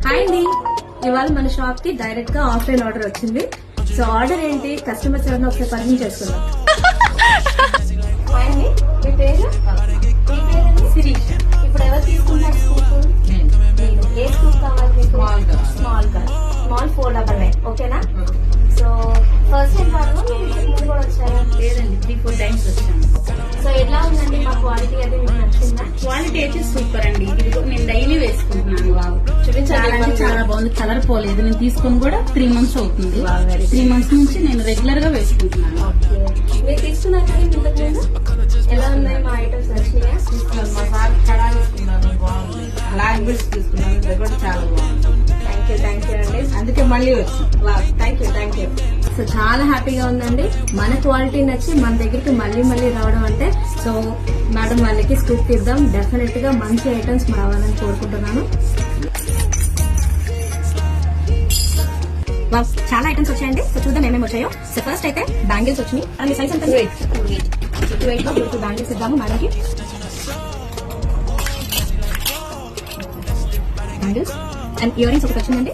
Hi అండి, ఇవాళ మన షాప్ కి డైరెక్ట్ గా ఆఫ్లైన్ ఆర్డర్ వచ్చింది. సో ఆర్డర్ ఏంటి, కస్టమర్స్ ఎవరిని ఒకసారి పరిచయం చేసుకుందాం. హాయ్ అండి, మీ పేరు? మీ పేరు శిరీష. ఇప్పుడు ఎవరు తీసుకుంటారు స్కూప్? ఏ స్కూప్ కావాలి మీకు? స్మాల్ 499. ఓకేనా? సో ఫస్ట్ టైం కాదు, ముందు కూడా వచ్చారా? లేదండి, 3-4 టైమ్స్ వచ్చాను. సో ఎలా ఉందండి మా క్వాలిటీ? అది మీకు నచ్చిందా? క్వాలిటీ అయితే సూపర్ అండి. ఇది నేను డైలీ వేసుకుంటున్నాను. బాబు చూపించాలి. చాలా బాగుంది. కలర్ పోలేదు. నేను తీసుకొని కూడా 3 months అవుతుంది. 3 months నుంచి నేను రెగ్యులర్ గా వేసుకుంటున్నాను. మీరు తీసుకున్నారు కదా ఇంతకు ముందు? ఎలా ఉన్నాయి మా ఐటమ్స్? నచ్చినాయా? మా సార్ కడా తీసుకున్నాను, బాగుంది. బ్లాక్ బెల్ట్స్ తీసుకున్నాను, ఇది కూడా చాలా బాగుంది. థ్యాంక్ యూ అండి. అందుకే మళ్ళీ వచ్చి థ్యాంక్ యూ. సో చాలా హ్యాపీగా ఉందండి. మన క్వాలిటీ నచ్చి మన దగ్గరికి మళ్ళీ రావడం అంటే. సో మేడం వాళ్ళకి స్కూప్ తీద్దాం. డెఫినెట్ గా మంచి ఐటమ్స్ రావాలని కోరుకుంటున్నాను. చాలా ఐటమ్స్ వచ్చాయండి. సో చూద్దాం ఏమేమి వచ్చాయో. సో ఫస్ట్ అయితే బ్యాంగిల్స్ వచ్చినాయి. అండ్ సైజ్ ఎంత? 2.8 లో 2 బ్యాంగిల్స్ ఇద్దాము మేడంకి. బ్యాంగిల్స్ అండ్ ఇయర్ రింగ్స్ ఒకటి వచ్చిందండి.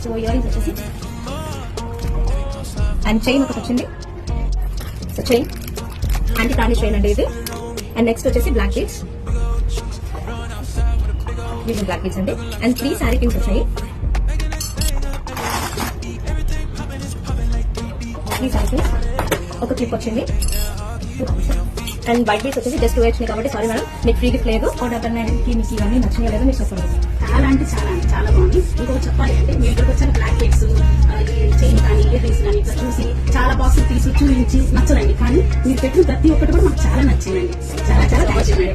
సో ఇయర్ రింగ్స్ వచ్చేసి అండ్ చైన్ ఒకటి వచ్చింది. So chain anti tarnish chain అండి ఇది. అండ్ నెక్స్ట్ వచ్చేసి బ్లాక్ బీడ్స్. ఇవి బ్లాక్ బీడ్స్ అండి. అండ్ 3 శారీ పిన్స్ వచ్చాయి. 3 శారీ పిన్స్, ఒక క్లిప్ వచ్చింది. అండ్ వైట్ బీడ్స్ వచ్చేసి జస్ట్ 2 వచ్చినాయి కాబట్టి సారీ మేడం, మీకు ఫ్రీ గిఫ్ట్ లేదు. ఆర్డర్ మీకు ఇవన్నీ నచ్చినాయి లేదు మీరు చెప్పండి. చాలా అంటే చాలా బాగుంది. ఇంకొక చెప్పాలి అంటే మీ ఇద్దరికి వచ్చిన బ్లాక్ బెల్ట్స్, చైన్ కానీ ఇయర్ రింగ్స్ కానీ ఇట్లా చూసి చాలా బాక్స్ తీసి చూపించి నచ్చలండి. కానీ మీరు పెట్టిన ప్రతి ఒక్కటి కూడా మాకు చాలా నచ్చిందండి. చాలా నచ్చింది.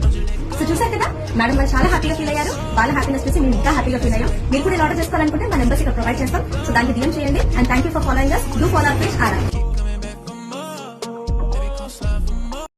సో చూసారు కదా, మేడం వాళ్ళు చాలా హ్యాపీగా ఫీల్ అయ్యారు. వాళ్ళ హ్యాపీనెస్ చూసి మేము ఇంకా హ్యాపీగా ఫీల్ అయ్యాం. మీరు కూడా ఆర్డర్ చేసుకోవాలనుకుంటే మా నెంబర్స్ ఇక్కడ ప్రొవైడ్ చేస్తాం. సో దానికి DM చేయండి. And thank you for following us. Do follow our page.